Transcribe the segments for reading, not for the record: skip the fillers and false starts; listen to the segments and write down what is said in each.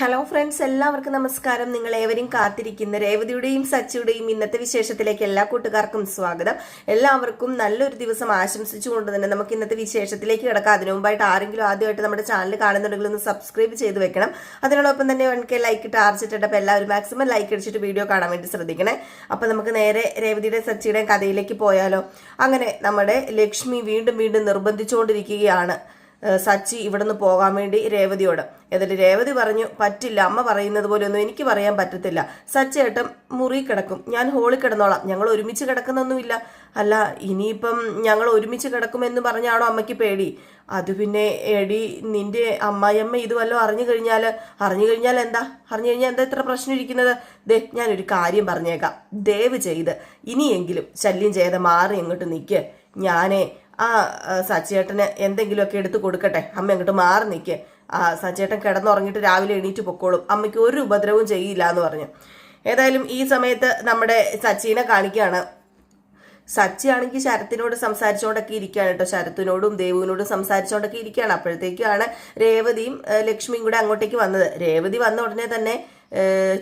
Hello friends, എല്ലാവർക്കും നമസ്കാരം. നിങ്ങൾ ഏവരും കാത്തിരിക്കുന്ന രേവതിയുടെയും സച്ചിയുടെയും ഇന്നത്തെ വിശേഷത്തിലേക്ക് എല്ലാ കൂട്ടുകാർക്കും സ്വാഗതം. എല്ലാവർക്കും നല്ലൊരു ദിവസം ആശംസിച്ചുകൊണ്ട് തന്നെ നമുക്ക് ഇന്നത്തെ വിശേഷത്തിലേക്ക് കിടക്കാം. അതിനു മുമ്പായിട്ട് ആരെങ്കിലും ആദ്യമായിട്ട് നമ്മുടെ ചാനൽ കാണുന്നുണ്ടെങ്കിൽ ഒന്ന് സബ്സ്ക്രൈബ് ചെയ്ത് വെക്കണം. അതിനോടൊപ്പം തന്നെ 1K ലൈക്ക് ടാർജറ്റ്. അപ്പോൾ എല്ലാവരും മാക്സിമം ലൈക്ക് അടിച്ചിട്ട് വീഡിയോ കാണാൻ വേണ്ടി ശ്രദ്ധിക്കണേ. അപ്പോൾ നമുക്ക് നേരെ രേവതിയുടെയും സച്ചിയുടെയും കഥയിലേക്ക് പോയാലോ. അങ്ങനെ നമ്മുടെ ലക്ഷ്മി വീണ്ടും വീണ്ടും നിർബന്ധിച്ചുകൊണ്ടിരിക്കുകയാണ് സച്ചി ഇവിടുന്ന് പോകാൻ വേണ്ടി രേവതിയോട്. എന്നിട്ട് രേവതി പറഞ്ഞു, പറ്റില്ല, അമ്മ പറയുന്നത് പോലെ ഒന്നും എനിക്ക് പറയാൻ പറ്റത്തില്ല. സച്ചേട്ടൻ മുറി കിടക്കും, ഞാൻ ഹോളിൽ കിടന്നോളാം, ഞങ്ങൾ ഒരുമിച്ച് കിടക്കുന്നൊന്നുമില്ല. അല്ല, ഇനിയിപ്പം ഞങ്ങൾ ഒരുമിച്ച് കിടക്കുമെന്ന് പറഞ്ഞാണോ അമ്മയ്ക്ക് പേടി? അത് പിന്നെ എടി, നിന്റെ അമ്മായിയമ്മ ഇത് വല്ലതും അറിഞ്ഞു കഴിഞ്ഞാൽ എന്താ ഇത്ര പ്രശ്നം ഇരിക്കുന്നത്? ഞാനൊരു കാര്യം പറഞ്ഞേക്കാം, ദയവ് ചെയ്ത് ഇനിയെങ്കിലും ശല്യം ചെയ്ത് മാറി എങ്ങോട്ട് നിൽക്ക്. ഞാനേ സച്ചേട്ടന് എന്തെങ്കിലുമൊക്കെ എടുത്തു കൊടുക്കട്ടെ, അമ്മ അങ്ങോട്ട് മാറി നിൽക്ക്. സച്ചേട്ടൻ കിടന്നുറങ്ങിയിട്ട് രാവിലെ എണീറ്റ് പൊക്കോളും, അമ്മയ്ക്ക് ഒരു ഉപദ്രവവും ചെയ്യില്ല എന്ന് പറഞ്ഞു. ഏതായാലും ഈ സമയത്ത് നമ്മുടെ സച്ചിനെ കാണിക്കുകയാണ്. സച്ചി ആണെങ്കിൽ ശരത്തിനോട് സംസാരിച്ചുകൊണ്ടൊക്കെ ഇരിക്കുകയാണ് കേട്ടോ. ശരത്തിനോടും ദേവുവിനോടും സംസാരിച്ചുകൊണ്ടൊക്കെ ഇരിക്കുകയാണ്. അപ്പോഴത്തേക്കാണ് രേവതിയും ലക്ഷ്മിയും കൂടെ അങ്ങോട്ടേക്ക് വന്നത്. രേവതി വന്ന ഉടനെ തന്നെ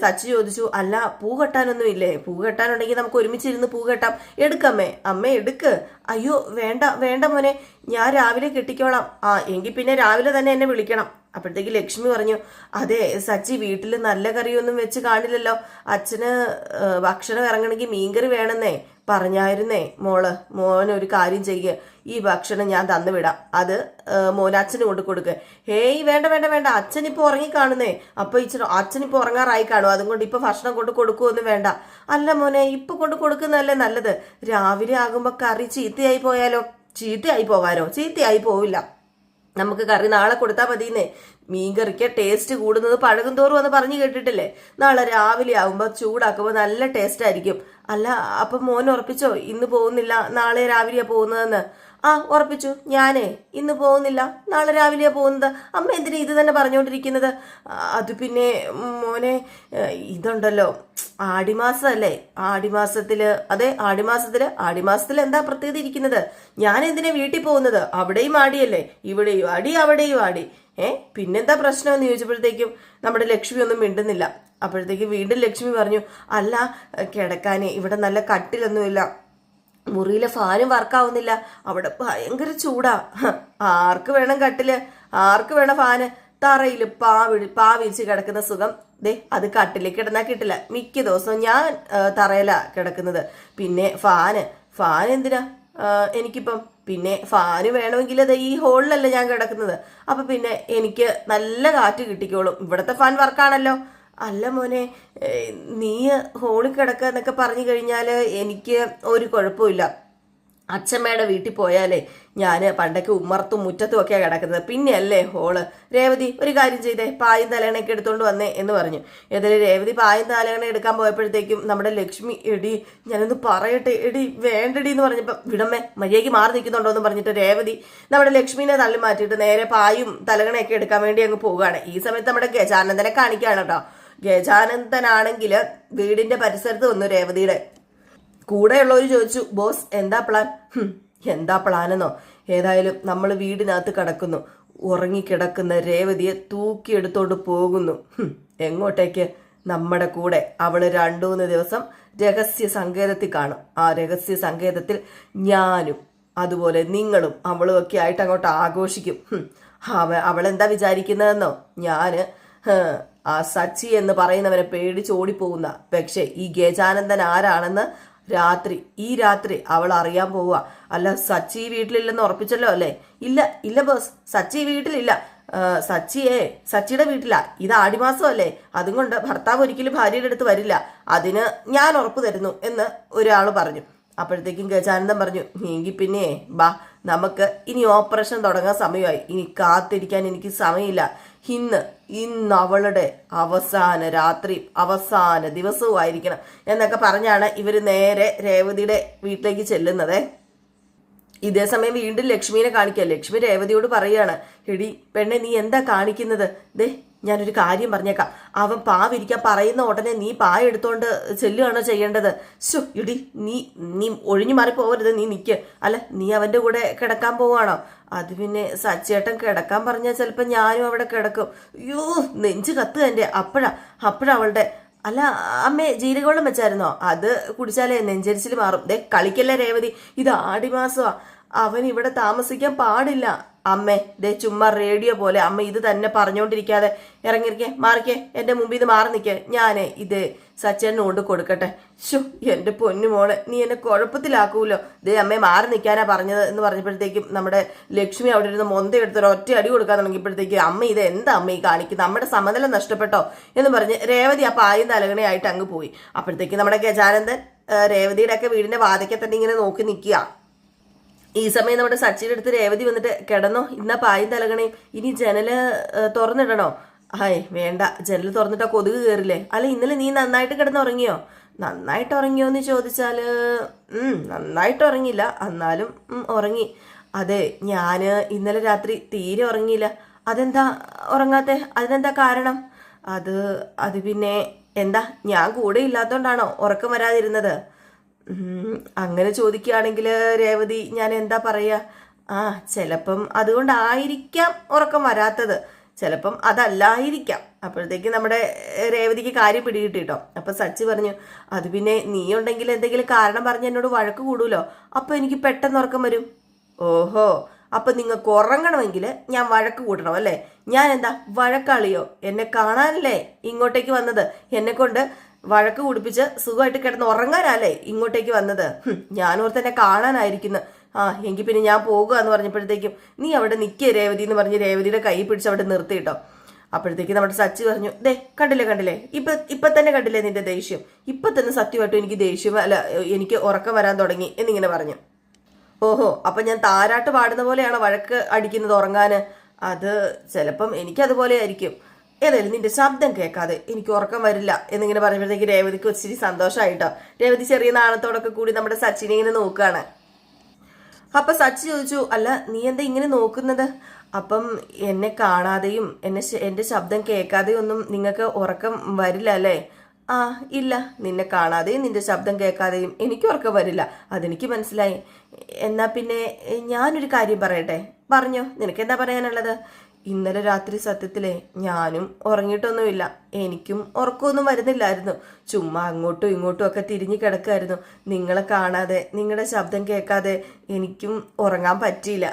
സച്ചി ചോദിച്ചു, അല്ല, പൂ കെട്ടാനൊന്നും ഇല്ലേ? പൂ കെട്ടാനുണ്ടെങ്കിൽ നമുക്ക് ഒരുമിച്ചിരുന്ന് പൂ കെട്ടാം. എടുക്കമ്മേ, അമ്മ എടുക്ക്. അയ്യോ വേണ്ട മോനെ, ഞാൻ രാവിലെ കെട്ടിക്കോളാം. എങ്കിൽ പിന്നെ രാവിലെ തന്നെ എന്നെ വിളിക്കണം. അപ്പോഴത്തേക്ക് ലക്ഷ്മി പറഞ്ഞു, അതെ സച്ചി, വീട്ടിൽ നല്ല കറിയൊന്നും വെച്ച് കാണില്ലല്ലോ. അച്ഛന് ഭക്ഷണം ഇറങ്ങണമെങ്കിൽ മീൻകറി വേണമെന്നേ പറഞ്ഞായിരുന്നേ. മോൻ ഒരു കാര്യം ചെയ്യുക, ഈ ഭക്ഷണം ഞാൻ തന്നു വിടാം, അത് മോനച്ഛന് കൊണ്ട് കൊടുക്കുക. ഹേയ് വേണ്ട, അച്ഛനിപ്പോ ഉറങ്ങിക്കാണുന്നേ. അപ്പൊ അച്ഛനിപ്പോ ഉറങ്ങാറായി കാണും, അതുകൊണ്ട് ഇപ്പൊ ഭക്ഷണം കൊണ്ട് കൊടുക്കുമൊന്നും വേണ്ട. അല്ല മോനെ, ഇപ്പൊ കൊണ്ട് കൊടുക്കുന്നതല്ലേ നല്ലത്. രാവിലെ ആകുമ്പോ കറി ചീത്തയായി പോയാലോ? ചീത്തയായി പോവില്ല, നമുക്ക് കറി നാളെ കൊടുത്താൽ മതിയെന്നേ. മീൻകറിക്ക് ടേസ്റ്റ് കൂടുന്നത് പഴകും തോറും എന്ന് പറഞ്ഞു കേട്ടിട്ടില്ലേ? നാളെ രാവിലെ ആകുമ്പോൾ ചൂടാക്കുമ്പോൾ നല്ല ടേസ്റ്റ് ആയിരിക്കും. അല്ല, അപ്പം മോൻ ഉറപ്പിച്ചോ ഇന്ന് പോകുന്നില്ല, നാളെ രാവിലെയാ പോകുന്നതെന്ന്? ഉറപ്പിച്ചു, ഞാനേ ഇന്ന് പോകുന്നില്ല, നാളെ രാവിലെയാ പോകുന്നത്. അമ്മ എന്തിനാ ഇത് തന്നെ പറഞ്ഞുകൊണ്ടിരിക്കുന്നത്? അത് പിന്നെ മോനെ, ഇതുണ്ടല്ലോ, ആടിമാസമല്ലേ, ആടിമാസത്തില് എന്താ പ്രത്യേകത ഇരിക്കുന്നത്? ഞാൻ എന്തിനാ വീട്ടിൽ പോകുന്നത്? അവിടെയും ആടിയല്ലേ, ഇവിടെയും ആടി, അവിടെയും ആടി. പിന്നെന്താ പ്രശ്നം എന്ന് ചോദിച്ചപ്പോഴത്തേക്കും നമ്മുടെ ലക്ഷ്മി ഒന്നും മിണ്ടുന്നില്ല. അപ്പോഴത്തേക്ക് വീണ്ടും ലക്ഷ്മി പറഞ്ഞു, അല്ല, കിടക്കാനേ ഇവിടെ നല്ല കട്ടിലൊന്നുമില്ല, മുറിയിലെ ഫാനും വർക്കാവുന്നില്ല, അവിടെ ഭയങ്കര ചൂടാ. ആർക്ക് വേണം കട്ടില്, ആർക്ക് വേണം ഫാന്? തറയിൽ പാ വിരിച്ച് കിടക്കുന്ന സുഖം അത് കട്ടിലേക്ക് കിടന്നാൽ കിട്ടില്ല. മിക്ക ദിവസവും ഞാൻ തറയിലാ കിടക്കുന്നത്. പിന്നെ ഫാൻ എന്തിനാ എനിക്കിപ്പം? പിന്നെ ഫാന് വേണമെങ്കിൽ ഈ ഹോളിലല്ല ഞാൻ കിടക്കുന്നത്, അപ്പൊ പിന്നെ എനിക്ക് നല്ല കാറ്റ് കിട്ടിക്കോളും. ഇവിടുത്തെ ഫാൻ വർക്കാണല്ലോ. അല്ല മോനെ, നീ ഹോളിൽ കിടക്കുക എന്നൊക്കെ പറഞ്ഞു കഴിഞ്ഞാൽ എനിക്ക് ഒരു കുഴപ്പമില്ല. അച്ഛമ്മയുടെ വീട്ടിൽ പോയാലേ ഞാൻ പണ്ടൊക്കെ ഉമ്മർത്തും മുറ്റത്തും ഒക്കെയാണ് കിടക്കുന്നത്, പിന്നെയല്ലേ ഹോള്. രേവതി ഒരു കാര്യം ചെയ്തേ, പായും തലയണയൊക്കെ എടുത്തോണ്ട് വന്നേ എന്ന് പറഞ്ഞു. ഏതായാലും രേവതി പായും തലയണ എടുക്കാൻ പോയപ്പോഴത്തേക്കും നമ്മുടെ ലക്ഷ്മി, എടി ഞാനൊന്ന് പറയട്ടെ, എടി വേണ്ടടി എന്ന് പറഞ്ഞപ്പോൾ, വിടമ്മേ മര്യാദയ്ക്ക് മാറി നിൽക്കുന്നുണ്ടോ എന്ന് പറഞ്ഞിട്ട് രേവതി നമ്മുടെ ലക്ഷ്മിനെ തള്ളി മാറ്റിയിട്ട് നേരെ പായും തലകണയൊക്കെ എടുക്കാൻ വേണ്ടി അങ്ങ് പോവുകയാണ്. ഈ സമയത്ത് നമ്മുടെ ഗജാനന്ദനെ കാണിക്കുകയാണ് കേട്ടോ. ഗജാനന്ദനാണെങ്കിൽ വീടിന്റെ പരിസരത്ത് വന്നു. രേവതിയുടെ കൂടെയുള്ളവർ ചോദിച്ചു, ബോസ് എന്താ പ്ലാൻ? എന്താ പ്ലാനെന്നോ? ഏതായാലും നമ്മൾ വീടിനകത്ത് കിടക്കുന്നു, ഉറങ്ങിക്കിടക്കുന്ന രേവതിയെ തൂക്കിയെടുത്തോണ്ട് പോകുന്നു. എങ്ങോട്ടേക്ക്? നമ്മുടെ കൂടെ. അവള് 2-3 ദിവസം രഹസ്യ സങ്കേതത്തിൽ കാണും. ആ രഹസ്യ സങ്കേതത്തിൽ ഞാനും അതുപോലെ നിങ്ങളും അവളും ഒക്കെ ആയിട്ട് അങ്ങോട്ട് ആഘോഷിക്കും. അവളെന്താ വിചാരിക്കുന്നതെന്നോ? ആ സച്ചി എന്ന് പറയുന്നവനെ പേടിച്ചോടിപ്പോകുന്ന. പക്ഷേ ഈ ഗജാനന്ദൻ ആരാണെന്ന് ഈ രാത്രി അവൾ അറിയാൻ പോവുക. അല്ല, സച്ചി വീട്ടിലില്ലെന്ന് ഉറപ്പിച്ചല്ലോ അല്ലേ? ഇല്ല ബോസ്, സച്ചി വീട്ടിലില്ല. സച്ചിയുടെ വീട്ടില. ഇത് ആടിമാസമല്ലേ, അതുകൊണ്ട് ഭർത്താവ് ഒരിക്കലും ഭാര്യയുടെ അടുത്ത് വരില്ല, അതിന് ഞാൻ ഉറപ്പ് തരുന്നു എന്ന് ഒരാൾ പറഞ്ഞു. അപ്പോഴത്തേക്കും ഗജാനന്ദൻ പറഞ്ഞു, എങ്കിൽ പിന്നെ ബാ, നമുക്ക് ഇനി ഓപ്പറേഷൻ തുടങ്ങാൻ സമയമായി, ഇനി കാത്തിരിക്കാൻ എനിക്ക് സമയമില്ല. ഇന്ന് അവളുടെ അവസാന രാത്രി, അവസാന ദിവസവും ആയിരിക്കണം എന്നൊക്കെ പറഞ്ഞാണ് ഇവർ നേരെ രേവതിയുടെ വീട്ടിലേക്ക് ചെല്ലുന്നത്. ഇതേ സമയം വീണ്ടും ലക്ഷ്മിനെ കാണിക്കുക. ലക്ഷ്മി രേവതിയോട് പറയാണ്, എടി പെണ്ണെ, നീ എന്താ കാണിക്കുന്നത്? ഞാനൊരു കാര്യം പറഞ്ഞേക്കാം, അവൻ പാ വിരിക്കാൻ പറയുന്ന ഉടനെ നീ പായ എടുത്തോണ്ട് ചെല്ലുകയാണോ ചെയ്യേണ്ടത്? ശോ ഇടി, നീ നീ ഒഴിഞ്ഞു മാറി പോകരുത്, നീ നിൽക്ക്. അല്ല, നീ അവൻ്റെ കൂടെ കിടക്കാൻ പോവാണോ? അത് പിന്നെ സച്ചേട്ടൻ കിടക്കാൻ പറഞ്ഞാൽ ചിലപ്പോൾ ഞാനും അവിടെ കിടക്കും. അയ്യോ, നെഞ്ച് കത്തുക എൻ്റെ. അപ്പോഴാ അവളുടെ അല്ല അമ്മേ, ജീരകവെള്ളം വെച്ചായിരുന്നോ? അത് കുടിച്ചാലേ നെഞ്ചരിച്ചിൽ മാറും. ദേ കളിക്കല്ലേ രേവതി, ഇത് ആടിമാസമാ, അവൻ ഇവിടെ താമസിക്കാൻ പാടില്ല. അമ്മേ, ദേ ചുമ്മാ റേഡിയോ പോലെ അമ്മ ഇത് തന്നെ പറഞ്ഞുകൊണ്ടിരിക്കാതെ ഇറങ്ങിയിരിക്കേ, മാറിക്കേ, എൻ്റെ മുമ്പിൽ നിന്ന് മാറി നിൽക്കേ. ഞാനേ ഇത് സച്ചേട്ടന് കൊണ്ട് കൊടുക്കട്ടെ. ശോ എൻ്റെ പൊന്നു മോളെ, നീ എന്നെ കുഴപ്പത്തിലാക്കൂല്ലോ. ദേ അമ്മയെ മാറി നിൽക്കാനാ പറഞ്ഞത് എന്ന് പറഞ്ഞപ്പോഴത്തേക്കും നമ്മുടെ ലക്ഷ്മി അവിടെ ഇരുന്ന് മൊന്ത എടുത്തൊരു ഒറ്റ അടി കൊടുക്കാൻ തുടങ്ങിയപ്പോഴത്തേക്ക് അമ്മ ഇത് എന്താ അമ്മ ഈ കാണിക്കുന്നത്, നമ്മുടെ സമനില നഷ്ടപ്പെട്ടോ എന്ന് പറഞ്ഞ് രേവതി ആ പായും തലകണയായിട്ട് അങ്ങ് പോയി. അപ്പോഴത്തേക്ക് നമ്മുടെ ഗജാനന്ദൻ രേവതിയുടെ ഒക്കെ വീടിന്റെ വാതിക്കൽ തന്നെ ഇങ്ങനെ നോക്കി നിൽക്കുക. ഈ സമയം നമ്മുടെ സച്ചിയുടെ അടുത്ത് രേവതി വന്നിട്ട്, കിടന്നോ, ഇന്ന പായും തലകണയും, ഇനി ജനല് തുറന്നിടണോ? ഹായ് വേണ്ട, ജനൽ തുറന്നിട്ടാ കൊതുക് കയറില്ലേ. അല്ല, ഇന്നലെ നീ നന്നായിട്ട് കിടന്നുറങ്ങിയോ? നന്നായിട്ട് ഉറങ്ങിയോ എന്ന് ചോദിച്ചാല് നന്നായിട്ട് ഉറങ്ങിയില്ല, എന്നാലും ഉറങ്ങി. അതെ, ഞാന് ഇന്നലെ രാത്രി തീരെ ഉറങ്ങിയില്ല. അതെന്താ ഉറങ്ങാത്തെ? അതിനെന്താ കാരണം? അത് പിന്നെ എന്താ, ഞാൻ കൂടെ ഇല്ലാത്തോണ്ടാണോ ഉറക്കം വരാതിരുന്നത്? അങ്ങനെ ചോദിക്കുകയാണെങ്കിൽ രേവതി, ഞാൻ എന്താ പറയാ, ചിലപ്പം അതുകൊണ്ടായിരിക്കാം ഉറക്കം വരാത്തത്, ചിലപ്പം അതല്ലായിരിക്കാം. അപ്പോഴത്തേക്ക് നമ്മുടെ രേവതിക്ക് കാര്യം പിടികിട്ടിട്ടോ. അപ്പൊ സച്ചി പറഞ്ഞു, അത് പിന്നെ നീ ഉണ്ടെങ്കിൽ എന്തെങ്കിലും കാരണം പറഞ്ഞ് എന്നോട് വഴക്ക് കൂടൂലോ, അപ്പൊ എനിക്ക് പെട്ടെന്ന് ഉറക്കം വരും. ഓഹോ, അപ്പൊ നിങ്ങൾക്ക് ഉറങ്ങണമെങ്കിൽ ഞാൻ വഴക്ക് കൂട്ടണം അല്ലേ? ഞാൻ എന്താ വഴക്കാളിയോ? എന്നെ കാണാനല്ലേ ഇങ്ങോട്ടേക്ക് വന്നത്? എന്നെ കൊണ്ട് വഴക്ക് കുടിപ്പിച്ച് സുഖമായിട്ട് കിടന്ന് ഉറങ്ങാനല്ലേ ഇങ്ങോട്ടേക്ക് വന്നത്? ഞാനോർത്ത് എന്നെ കാണാനായിരിക്കുന്നു. എങ്കിൽ പിന്നെ ഞാൻ പോകുക എന്ന് പറഞ്ഞപ്പോഴത്തേക്കും, നീ അവിടെ നിൽക്കേ രേവതി എന്ന് പറഞ്ഞ് രേവതിയുടെ കൈ പിടിച്ച് അവിടെ നിർത്തിയിട്ടോ. അപ്പോഴത്തേക്ക് നമ്മുടെ സച്ചി പറഞ്ഞു, ദേ കണ്ടില്ലേ, ഇപ്പൊ തന്നെ കണ്ടില്ലേ നിന്റെ ദേഷ്യം? ഇപ്പൊ തന്നെ സത്യമായിട്ടും എനിക്ക് ദേഷ്യം, അല്ല എനിക്ക് ഉറക്കം വരാൻ തുടങ്ങി എന്നിങ്ങനെ പറഞ്ഞു. ഓഹോ, അപ്പൊ ഞാൻ താരാട്ട് പാടുന്ന പോലെയാണ് വഴക്ക് അടിക്കുന്നത് ഉറങ്ങാന്? അത് ചിലപ്പം എനിക്കതുപോലെ ആയിരിക്കും. ഏതായാലും നിന്റെ ശബ്ദം കേൾക്കാതെ എനിക്ക് ഉറക്കം വരില്ല എന്നിങ്ങനെ പറയുമ്പോഴത്തേക്ക് രേവതിക്ക് ഒത്തിരി സന്തോഷമായിട്ടോ. രേവതി ചെറിയ നാണത്തോടൊക്കെ കൂടി നമ്മുടെ സച്ചിനെ ഇങ്ങനെ നോക്കുകയാണ്. അപ്പൊ സച്ചി ചോദിച്ചു, അല്ല നീ എന്താ ഇങ്ങനെ നോക്കുന്നത്? അപ്പം എന്നെ കാണാതെയും എന്റെ ശബ്ദം കേൾക്കാതെയും ഒന്നും നിങ്ങൾക്ക് ഉറക്കം വരില്ല അല്ലേ? ഇല്ല, നിന്നെ കാണാതെയും നിന്റെ ശബ്ദം കേൾക്കാതെയും എനിക്ക് ഉറക്കം വരില്ല, അതെനിക്ക് മനസ്സിലായി. എന്നാ പിന്നെ ഞാനൊരു കാര്യം പറയട്ടെ? പറഞ്ഞോ, നിനക്ക് എന്താ പറയാനുള്ളത്? ഇന്നലെ രാത്രി സത്യത്തിലെ ഞാനും ഉറങ്ങിയിട്ടൊന്നുമില്ല, എനിക്കും ഉറക്കമൊന്നും വരുന്നില്ലായിരുന്നു. ചുമ്മാ അങ്ങോട്ടും ഇങ്ങോട്ടും ഒക്കെ തിരിഞ്ഞു കിടക്കായിരുന്നു. നിങ്ങളെ കാണാതെ, നിങ്ങളുടെ ശബ്ദം കേൾക്കാതെ എനിക്കും ഉറങ്ങാൻ പറ്റിയില്ല.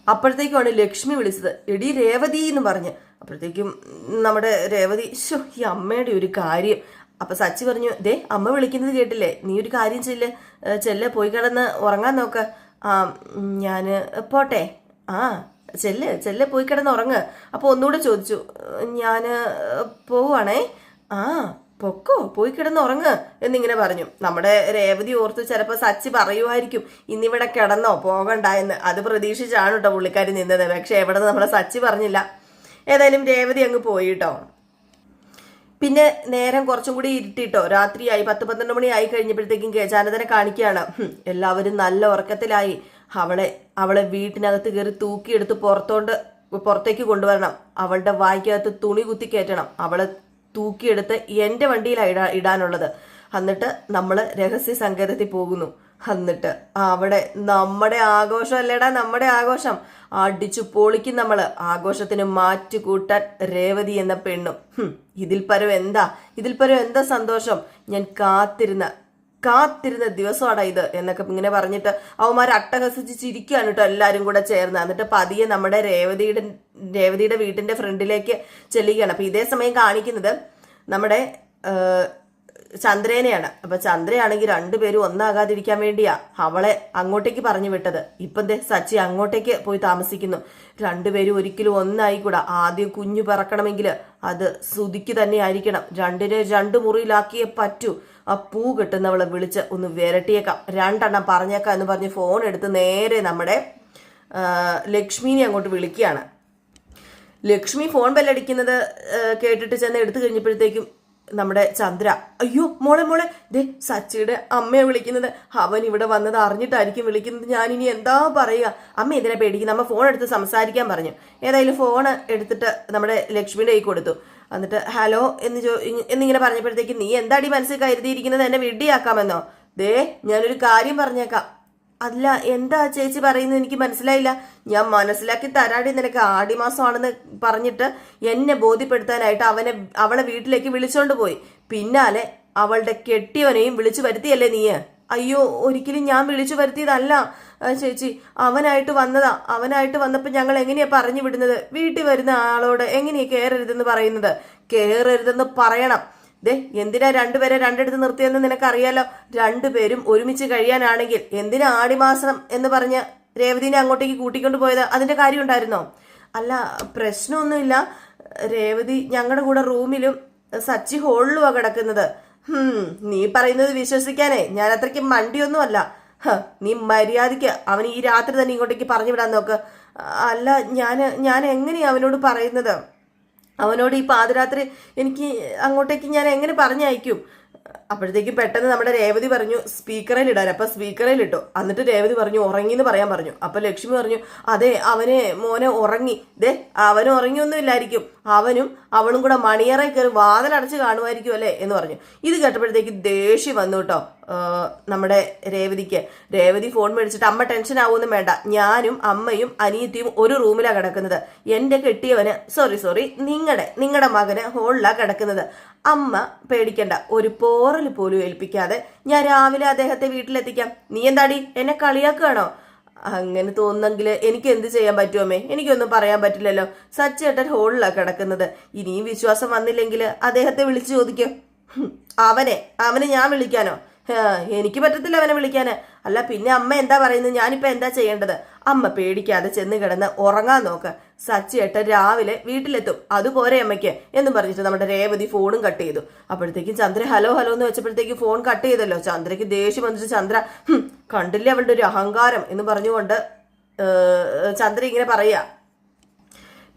അപ്പോഴത്തേക്കുമാണ് ലക്ഷ്മി വിളിച്ചത്, എടി രേവതി എന്ന് പറഞ്ഞ്. അപ്പോഴത്തേക്കും നമ്മുടെ രേവതി, ഈ അമ്മയുടെ ഒരു കാര്യം. അപ്പൊ സച്ചി പറഞ്ഞു, ദേ അമ്മ വിളിക്കുന്നത് കേട്ടില്ലേ, നീ ഒരു കാര്യം ചെല്ല് പോയി കിടന്ന് ഉറങ്ങാൻ നോക്ക. ഞാന് പോട്ടെ? ചെല്ല് പോയി കിടന്ന് ഉറങ്ങ്. അപ്പൊ ഒന്നുകൂടെ ചോദിച്ചു, ഞാന് പോവുകയാണേ. പൊക്കോ, പോയി കിടന്ന് ഉറങ്ങ് എന്നിങ്ങനെ പറഞ്ഞു. നമ്മുടെ രേവതി ഓർത്ത് ചിലപ്പോൾ സച്ചി പറയുമായിരിക്കും ഇന്നിവിടെ കിടന്നോ പോകണ്ട എന്ന്. അത് പ്രതീക്ഷിച്ചാണ് കേട്ടോ പുള്ളിക്കാരി നിന്നത്. പക്ഷെ എവിടെ നമ്മളെ സച്ചി പറഞ്ഞില്ല. ഏതായാലും രേവതി അങ്ങ് പോയിട്ടോ. പിന്നെ നേരം കുറച്ചും കൂടി ഇരുട്ടിട്ടോ, രാത്രിയായി 10-12 മണി ആയി കഴിഞ്ഞപ്പോഴത്തേക്കും ഗജാനന്ദനെ കാണിക്കുകയാണ്. എല്ലാവരും നല്ല ഉറക്കത്തിലായി. അവളെ വീട്ടിനകത്ത് കയറി തൂക്കിയെടുത്ത് പുറത്തേക്ക് കൊണ്ടുവരണം. അവളുടെ വായ്ക്കകത്ത് തുണി കുത്തി കയറ്റണം. അവളെ തൂക്കിയെടുത്ത് എൻ്റെ വണ്ടിയിലാണ് ഇടാനുള്ളത്. എന്നിട്ട് നമ്മൾ രഹസ്യ സങ്കേതത്തിൽ പോകുന്നു. എന്നിട്ട് അവിടെ നമ്മുടെ ആഘോഷം അല്ലേടാ, നമ്മുടെ ആഘോഷം അടിച്ചു പൊളിക്കും നമ്മള്. ആഘോഷത്തിന് മാറ്റുകൂട്ടാൻ രേവതി എന്ന പെണ്ണും. ഇതിൽ പരം എന്താ സന്തോഷം? ഞാൻ കാത്തിരുന്ന ദിവസമാടാ ഇത് എന്നൊക്കെ ഇങ്ങനെ പറഞ്ഞിട്ട് അവന്മാർ അട്ടഹസിച്ച് ചിരിക്കുകയാണ് കേട്ടോ എല്ലാവരും കൂടെ ചേർന്ന്. എന്നിട്ട് പതിയെ നമ്മുടെ രേവതിയുടെ വീട്ടിന്റെ ഫ്രണ്ടിലേക്ക് ചെല്ലുകയാണ്. അപ്പൊ ഇതേ സമയം കാണിക്കുന്നത് നമ്മുടെ ചന്ദ്രേനെയാണ്. അപ്പൊ ചന്ദ്രയാണെങ്കിൽ രണ്ടുപേരും ഒന്നാകാതിരിക്കാൻ വേണ്ടിയാ അവളെ അങ്ങോട്ടേക്ക് പറഞ്ഞു വിട്ടത്. ഇപ്പം സച്ചി അങ്ങോട്ടേക്ക് പോയി താമസിക്കുന്നു. രണ്ടുപേരും ഒരിക്കലും ഒന്നായിക്കൂടാ. ആദ്യം കുഞ്ഞു പറക്കണമെങ്കിൽ അത് സുതിക്ക് തന്നെ ആയിരിക്കണം. രണ്ടിനെ 2 മുറിയിലാക്കിയേ പറ്റൂ. ആ പൂ കെട്ടുന്നവളെ വിളിച്ച് ഒന്ന് വിരട്ടിയേക്കാം, 2 എണ്ണം പറഞ്ഞേക്കാം എന്ന് പറഞ്ഞ് ഫോൺ എടുത്ത് നേരെ നമ്മുടെ ലക്ഷ്മിനെ അങ്ങോട്ട് വിളിക്കുകയാണ്. ലക്ഷ്മി ഫോൺ ബെല്ലടിക്കുന്നത് കേട്ടിട്ട് ചെന്ന് എടുത്തു കഴിഞ്ഞപ്പോഴത്തേക്കും നമ്മുടെ ചന്ദ്ര, അയ്യോ മോളെ മോളെ, ദേ സച്ചിയുടെ അമ്മയെ വിളിക്കുന്നത്, അവൻ ഇവിടെ വന്നത് അറിഞ്ഞിട്ടായിരിക്കും വിളിക്കുന്നത്, ഞാൻ ഇനി എന്താ പറയുക, അമ്മ എന്തിനാ പേടിക്കുന്നത്, അമ്മ ഫോൺ എടുത്ത് സംസാരിക്കാൻ പറഞ്ഞു. ഏതായാലും ഫോൺ എടുത്തിട്ട് നമ്മുടെ ലക്ഷ്മിയുടെ കൈ കൊടുത്തു. എന്നിട്ട് ഹലോ എന്നിങ്ങനെ പറഞ്ഞപ്പോഴത്തേക്ക്, നീ എന്താടി മനസ്സിൽ കരുതിയിരിക്കുന്നത്, എന്നെ വിഡ്ഢിയാക്കാമെന്നോ? ദേ ഞാനൊരു കാര്യം പറഞ്ഞേക്കാം. അല്ല എന്താ ചേച്ചി പറയുന്നത്, എനിക്ക് മനസ്സിലായില്ല. ഞാൻ മനസ്സിലാക്കി തരാടി, നിനക്ക് ആടിമാസമാണെന്ന് പറഞ്ഞിട്ട് എന്നെ ബോധ്യപ്പെടുത്താനായിട്ട് അവളെ വീട്ടിലേക്ക് വിളിച്ചോണ്ട് പോയി. പിന്നാലെ അവളുടെ കെട്ടിയവനെയും വിളിച്ചു വരുത്തിയല്ലേ നീ? അയ്യോ ഒരിക്കലും ഞാൻ വിളിച്ചു വരുത്തിയതല്ല ചേച്ചി, അവനായിട്ട് വന്നതാ. അവനായിട്ട് വന്നപ്പോൾ ഞങ്ങൾ എങ്ങനെയാ പറഞ്ഞു വിടുന്നത്? വീട്ടിൽ വരുന്ന ആളോട് എങ്ങനെയാ കയറരുതെന്ന് പറയുന്നത്? കയറരുതെന്ന് പറയണം. ദേ എന്തിനാ രണ്ടുപേരെ രണ്ടിടത്ത് നിർത്തിയെന്ന് നിനക്കറിയാലോ. രണ്ടുപേരും ഒരുമിച്ച് കഴിയാനാണെങ്കിൽ എന്തിനാ ആടിമാസം എന്ന് പറഞ്ഞ് രേവതിനെ അങ്ങോട്ടേക്ക് കൂട്ടിക്കൊണ്ട് പോയത്? അതിന്റെ കാര്യം ഉണ്ടായിരുന്നോ? അല്ല പ്രശ്നമൊന്നുമില്ല, രേവതി ഞങ്ങളുടെ കൂടെ റൂമിലും സച്ചി ഹോളിലുമാ കിടക്കുന്നത്. നീ പറയുന്നത് വിശ്വസിക്കാനേ ഞാൻ അത്രയ്ക്ക് മണ്ടിയൊന്നുമല്ല. നീ മര്യാദയ്ക്ക് അവൻ ഈ രാത്രി തന്നെ ഇങ്ങോട്ടേക്ക് പറഞ്ഞു വിടാൻ നോക്ക്. അല്ല ഞാൻ എങ്ങനെയാ അവനോട് പറയുന്നത്? അവനോട് ഈ പാതിരാത്രി എനിക്ക് അങ്ങോട്ടേക്ക് ഞാൻ എങ്ങനെ പറഞ്ഞയക്കും? അപ്പോഴത്തേക്കും പെട്ടെന്ന് നമ്മുടെ രേവതി പറഞ്ഞു സ്പീക്കറിൽ ഇടാൻ. അപ്പൊ സ്പീക്കറിൽ ഇട്ടു. എന്നിട്ട് രേവതി പറഞ്ഞു ഉറങ്ങിന്ന് പറയാൻ പറഞ്ഞു. അപ്പൊ ലക്ഷ്മി പറഞ്ഞു അതെ മോനെ ഉറങ്ങി. ദേ അവന് ഉറങ്ങിയൊന്നും ഇല്ലായിരിക്കും, അവനും അവളും കൂടെ മണിയറ കയറി വാതിലടച്ച് കാണുമായിരിക്കും അല്ലേ എന്ന് പറഞ്ഞു. ഇത് കേട്ടപ്പോഴത്തേക്ക് ദേഷ്യം വന്നു കേട്ടോ നമ്മുടെ രേവതിക്ക്. രേവതി ഫോൺ മേടിച്ചിട്ട്, അമ്മ ടെൻഷൻ ആവുമെന്നും വേണ്ട, ഞാനും അമ്മയും അനിയത്തിയും ഒരു റൂമിലാണ് കിടക്കുന്നത്. എന്റെ കെട്ടിയവന് സോറി നിങ്ങളുടെ മകന് ഹോളിലാണ് കിടക്കുന്നത്. അമ്മ പേടിക്കണ്ട, ഒരു പോറൽ പോലും ഏൽപ്പിക്കാതെ ഞാൻ രാവിലെ അദ്ദേഹത്തെ വീട്ടിലെത്തിക്കാം. നീ എന്താടി എന്നെ കളിയാക്കുകയാണോ? അങ്ങനെ തോന്നുന്നെങ്കിൽ എനിക്ക് എന്ത് ചെയ്യാൻ പറ്റുമേ? എനിക്കൊന്നും പറയാൻ പറ്റില്ലല്ലോ. സച്ചേട്ടൻ ഹോളിലാണ് കിടക്കുന്നത്. ഇനിയും വിശ്വാസം വന്നില്ലെങ്കിൽ അദ്ദേഹത്തെ വിളിച്ചു ചോദിക്കും. അവനെ ഞാൻ വിളിക്കാനോ? എനിക്ക് പറ്റത്തില്ല അവനെ വിളിക്കാന്. അല്ല പിന്നെ അമ്മ എന്താ പറയുന്നത്? ഞാനിപ്പോ എന്താ ചെയ്യേണ്ടത്? അമ്മ പേടിക്കാതെ ചെന്ന് കിടന്ന് ഉറങ്ങാൻ നോക്ക്. സച്ചിയേട്ടൻ രാവിലെ വീട്ടിലെത്തും, അതുപോലെ അമ്മയ്ക്ക് എന്ന് പറഞ്ഞിട്ട് നമ്മുടെ രേവതി ഫോണും കട്ട് ചെയ്തു. അപ്പോഴത്തേക്കും ചന്ദ്ര ഹലോ എന്ന് വെച്ചപ്പോഴത്തേക്കും ഫോൺ കട്ട് ചെയ്തല്ലോ. ചന്ദ്രയ്ക്ക് ദേഷ്യം വന്നിട്ട് ചന്ദ്ര കണ്ടില്ലേ അവളുടെ ഒരു അഹങ്കാരം എന്ന് പറഞ്ഞുകൊണ്ട് ചന്ദ്ര ഇങ്ങനെ പറയാ.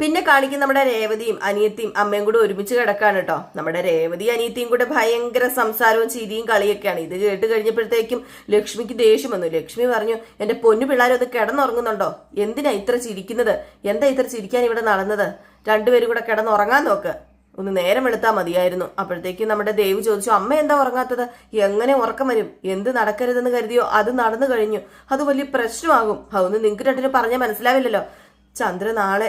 പിന്നെ കാണിക്കുന്ന നമ്മുടെ രേവതിയും അനിയത്തിയും അമ്മയും കൂടെ ഒരുമിച്ച് കിടക്കാണ് കേട്ടോ. നമ്മുടെ രേവതി അനിയത്തിയും കൂടെ ഭയങ്കര സംസാരവും ചിരിയും കളിയൊക്കെയാണ്. ഇത് കേട്ട് കഴിഞ്ഞപ്പോഴത്തേക്കും ലക്ഷ്മിക്ക് ദേഷ്യം വന്നു. ലക്ഷ്മി പറഞ്ഞു എന്റെ പൊന്നു പിള്ളേരൊന്ന് കിടന്നുറങ്ങുന്നുണ്ടോ? എന്തിനാ ഇത്ര ചിരിക്കുന്നത്? എന്താ ഇത്ര ചിരിക്കാൻ ഇവിടെ നടന്നത്? രണ്ടുപേരും കൂടെ കിടന്നുറങ്ങാൻ നോക്ക്, ഒന്ന് നേരം വെളുത്താൽ മതിയായിരുന്നു. അപ്പോഴത്തേക്കും നമ്മുടെ ദേവ് ചോദിച്ചു അമ്മ എന്താ ഉറങ്ങാത്തത്? എങ്ങനെ ഉറക്കം വരും? എന്ത് നടക്കരുതെന്ന് കരുതിയോ അത് നടന്നു കഴിഞ്ഞു, അത് വലിയ പ്രശ്നമാകും. അതൊന്നും നിങ്ങൾക്ക് രണ്ടിനും പറഞ്ഞാൽ മനസ്സിലാവില്ലല്ലോ. ചന്ദ്ര നാളെ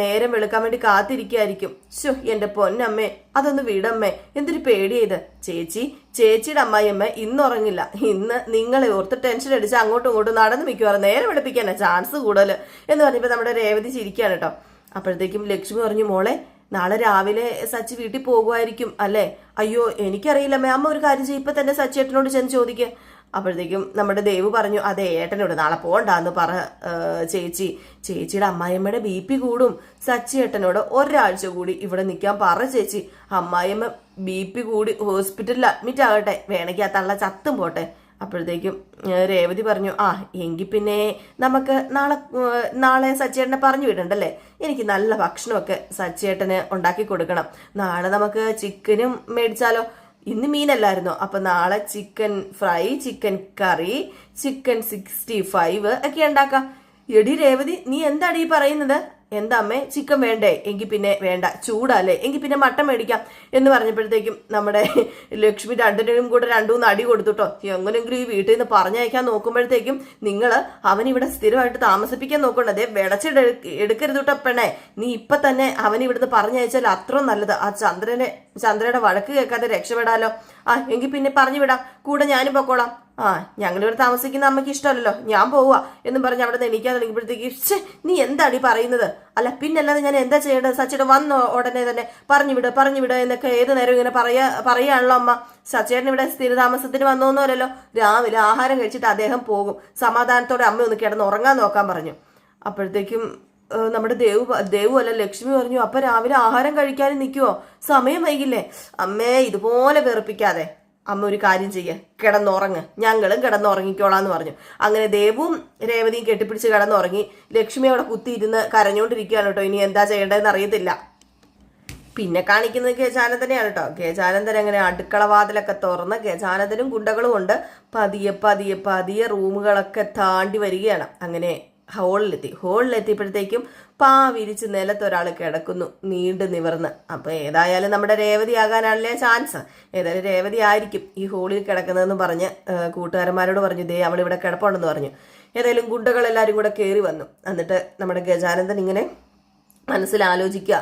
നേരം വെളുക്കാൻ വേണ്ടി കാത്തിരിക്കായിരിക്കും. ശോ എന്റെ പൊന്നമ്മേ, അതൊന്ന് വിടമ്മേ, എന്തൊരു പേടിയത്. ചേച്ചിയുടെ അമ്മായിയമ്മ ഇന്ന് ഉറങ്ങില്ല. ഇന്ന് നിങ്ങളെ ഓർത്ത് ടെൻഷൻ അടിച്ച് അങ്ങോട്ടും ഇങ്ങോട്ടും നടന്നു മിക്കുവാറ്, നേരം വെളുപ്പിക്കാനാ ചാൻസ് കൂടുതൽ എന്ന് പറഞ്ഞപ്പോ നമ്മുടെ രേവതി ചിരിക്കാണ് കേട്ടോ. അപ്പോഴത്തേക്കും ലക്ഷ്മി പറഞ്ഞു മോളെ നാളെ രാവിലെ സച്ചി വീട്ടിൽ പോകുമായിരിക്കും അല്ലേ? അയ്യോ എനിക്കറിയില്ലമ്മേ. അമ്മ ഒരു കാര്യം ചെയ്യും, ഇപ്പൊ തന്നെ സച്ചിയേട്ടനോട് ചെന്ന് ചോദിക്കുക. അപ്പോഴത്തേക്കും നമ്മുടെ ദേവ് പറഞ്ഞു അതെ ഏട്ടനോട് നാളെ പോകണ്ടെന്ന് പറ ചേച്ചിയുടെ അമ്മായിയമ്മയുടെ BP കൂടും. സച്ചിയേട്ടനോട് ഒരാഴ്ച കൂടി ഇവിടെ നിൽക്കാൻ പറ ചേച്ചി. അമ്മായിയമ്മ BP കൂടി ഹോസ്പിറ്റലിൽ അഡ്മിറ്റ് ആകട്ടെ, വേണമെങ്കിൽ ആ തള്ള ചത്തും പോട്ടെ. അപ്പോഴത്തേക്കും രേവതി പറഞ്ഞു എങ്കിൽ പിന്നെ നമുക്ക് നാളെ സച്ചിയേട്ടനെ പറഞ്ഞു വിടണ്ടല്ലേ? എനിക്ക് നല്ല ഭക്ഷണമൊക്കെ സച്ചിയേട്ടന് ഉണ്ടാക്കി കൊടുക്കണം. നാളെ നമുക്ക് ചിക്കനും മേടിച്ചാലോ? ഇന്ന് മീനല്ലായിരുന്നോ? അപ്പൊ നാളെ ചിക്കൻ ഫ്രൈ, ചിക്കൻ കറി, ചിക്കൻ 65 ഒക്കെ ഉണ്ടാക്കാം. എടി രേവതി നീ എന്താണ് ഈ പറയുന്നത്? എന്താ അമ്മേ ചിക്കൻ വേണ്ടേ? എങ്കിൽ പിന്നെ വേണ്ട, ചൂടല്ലേ, എങ്കിൽ പിന്നെ മട്ടൻ മേടിക്കാം എന്ന് പറഞ്ഞപ്പോഴത്തേക്കും നമ്മുടെ ലക്ഷ്മി രണ്ടിനും കൂടെ 2-3 അടി കൊടുത്തുട്ടോ. എങ്ങനെയെങ്കിലും ഈ വീട്ടിൽ നിന്ന് പറഞ്ഞയക്കാൻ നോക്കുമ്പോഴത്തേക്കും അവനിവിടെ സ്ഥിരമായിട്ട് താമസിപ്പിക്കാൻ നോക്കണ്ടേ, എടുക്കരുത് കേട്ടോ പെണ്ണേ. നീ ഇപ്പൊ തന്നെ അവനിവിടുന്ന് പറഞ്ഞയച്ചാൽ അത്ര നല്ലത്. ആ ചന്ദ്രയുടെ വഴക്ക് കേൾക്കാതെ രക്ഷപ്പെടാലോ. എങ്കിൽ പിന്നെ പറഞ്ഞു വിടാം, കൂടെ ഞാനും പൊക്കോളാം. ഞങ്ങളിവിടെ താമസിക്കുന്ന അമ്മയ്ക്ക് ഇഷ്ടമല്ലല്ലോ, ഞാൻ പോവാ എന്നും പറഞ്ഞ് അവിടെ നിന്ന് എണീക്കാൻ തുടങ്ങിയപ്പോഴത്തേക്ക് നീ എന്താണ് ഈ പറയുന്നത്? അല്ല പിന്നല്ലാതെ ഞാൻ എന്താ ചെയ്യേണ്ടത്? സച്ചിയുടെ വന്നോ ഉടനെ തന്നെ പറഞ്ഞു വിട് എന്നൊക്കെ ഏത് നേരം ഇങ്ങനെ പറയാണല്ലോ അമ്മ. സച്ചേട്ടൻ ഇവിടെ സ്ഥിരതാമസത്തിന് വന്നോന്നല്ലോ. രാവിലെ ആഹാരം കഴിച്ചിട്ട് അദ്ദേഹം പോകും. സമാധാനത്തോടെ അമ്മ ഒന്ന് കിടന്ന് ഉറങ്ങാൻ നോക്കാൻ പറഞ്ഞു. അപ്പോഴത്തേക്കും നമ്മുടെ ദേവു അല്ല ലക്ഷ്മി പറഞ്ഞു അപ്പൊ രാവിലെ ആഹാരം കഴിക്കാനും നിൽക്കുവോ? സമയം വൈകില്ലേ? അമ്മേ ഇതുപോലെ വെറുപ്പിക്കാതെ അമ്മ ഒരു കാര്യം ചെയ്യ, കിടന്നുറങ്ങ്, ഞങ്ങളും കിടന്നുറങ്ങിക്കോളാന്ന് പറഞ്ഞു. അങ്ങനെ ദേവും രേവതിയും കെട്ടിപ്പിടിച്ച് കിടന്നുറങ്ങി. ലക്ഷ്മി അവിടെ കുത്തിയിരുന്ന് കരഞ്ഞോണ്ടിരിക്കുകയാണ് കേട്ടോ. ഇനി എന്താ ചെയ്യേണ്ടതെന്ന് അറിയത്തില്ല. പിന്നെ കാണിക്കുന്നത് ഗജാനന്ദനെയാണ് കേട്ടോ. ഗജാനന്ദൻ അങ്ങനെ അടുക്കള വാതിലൊക്കെ തുറന്ന് ഗജാനന്ദനും ഗുണ്ടകളും ഉണ്ട് പതിയെ പതിയെ പതിയെ റൂമുകളൊക്കെ താണ്ടി വരികയാണ്. അങ്ങനെ ഹോളിലെത്തിയപ്പോഴത്തേക്കും വിരിച്ച് നിലത്തൊരാൾ കിടക്കുന്നു നീണ്ടു നിവർന്ന്. അപ്പൊ ഏതായാലും നമ്മുടെ രേവതി ആകാനാണല്ലേ ചാൻസ്. ഏതായാലും രേവതി ആയിരിക്കും ഈ ഹോളിൽ കിടക്കുന്നതെന്ന് പറഞ്ഞ് കൂട്ടുകാരന്മാരോട് പറഞ്ഞു, ദേ അവളിവിടെ കിടപ്പുണ്ടെന്ന് പറഞ്ഞു. ഏതായാലും ഗുണ്ടകളെല്ലാരും കൂടെ കയറി വന്നു. എന്നിട്ട് നമ്മുടെ ഗജാനന്ദൻ ഇങ്ങനെ മനസ്സിലാലോചിക്കുക,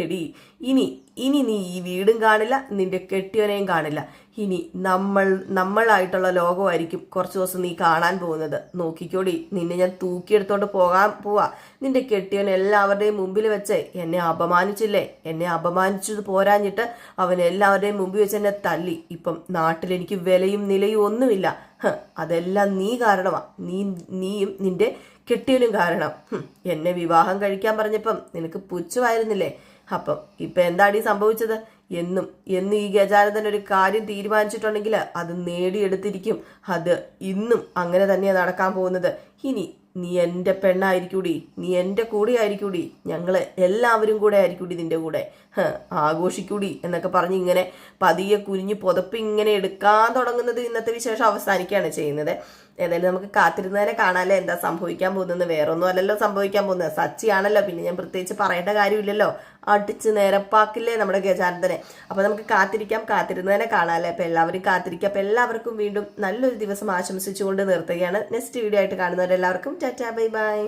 എടി ഇനി നീ ഈ വീടും കാണില്ല, നിന്റെ കെട്ടിയവനെയും കാണില്ല. ഇനി നമ്മളായിട്ടുള്ള ലോകമായിരിക്കും കുറച്ചു ദിവസം നീ കാണാൻ പോകുന്നത്. നോക്കിക്കോടി, നിന്നെ ഞാൻ തൂക്കിയെടുത്തോണ്ട് പോവാ. നിന്റെ കെട്ടിയവൻ എല്ലാവരുടെയും മുമ്പിൽ വെച്ച് എന്നെ അപമാനിച്ചില്ലേ, എന്നെ അപമാനിച്ചത് പോരാഞ്ഞിട്ട് അവൻ എല്ലാവരുടെയും മുമ്പിൽ വെച്ച് എന്നെ തല്ലി. ഇപ്പം നാട്ടിൽ എനിക്ക് വിലയും നിലയും ഒന്നുമില്ല. അതെല്ലാം നീ കാരണമാ. നീയും നിന്റെ കെട്ടിയവനും കാരണം. എന്നെ വിവാഹം കഴിക്കാൻ പറഞ്ഞപ്പം നിനക്ക് പുച്ഛമായിരുന്നില്ലേ? അപ്പം ഇപ്പൊ എന്താടി സംഭവിച്ചത്? എന്നും ഈ ഗജാനന്ദൻ ഒരു കാര്യം തീരുമാനിച്ചിട്ടുണ്ടെങ്കിൽ അത് നേടിയെടുത്തിരിക്കും. അത് ഇന്നും അങ്ങനെ തന്നെയാണ് നടക്കാൻ പോകുന്നത്. ഇനി നീ എൻ്റെ പെണ്ണായിരിക്കൂടി, നീ എൻ്റെ കൂടെ ആയിരിക്കൂടി, ഞങ്ങള് എല്ലാവരും കൂടെ ആയിരിക്കൂടി നിന്റെ കൂടെ, ആഘോഷിക്കൂടി എന്നൊക്കെ പറഞ്ഞ് ഇങ്ങനെ പതിയെ കുനിഞ്ഞ് പുതപ്പ് ഇങ്ങനെ എടുക്കാൻ തുടങ്ങുന്നത് ഇന്നത്തെ വിശേഷം അവസാനിക്കുകയാണ് ചെയ്യുന്നത്. ഏതായാലും നമുക്ക് കാത്തിരുന്നതിനെ കാണാല്ലേ എന്താ സംഭവിക്കാൻ പോകുന്നത്. വേറൊന്നും അല്ലല്ലോ സംഭവിക്കാൻ പോകുന്നത്, സച്ചിയാണല്ലോ. പിന്നെ ഞാൻ പ്രത്യേകിച്ച് പറയേണ്ട കാര്യമില്ലല്ലോ, അടിച്ച് നിരപ്പാക്കില്ലേ നമ്മുടെ ഗജാനന്ദനെ. അപ്പൊ നമുക്ക് കാത്തിരുന്നതിനെ കാണാല്ലേ. അപ്പൊ എല്ലാവരും കാത്തിരിക്കുക. അപ്പൊ എല്ലാവർക്കും വീണ്ടും നല്ലൊരു ദിവസം ആശംസിച്ചുകൊണ്ട് നിർത്തുകയാണ്. നെക്സ്റ്റ് വീഡിയോ ആയിട്ട് കാണുന്നവരെല്ലാവർക്കും ടാറ്റാ ബൈ ബൈ.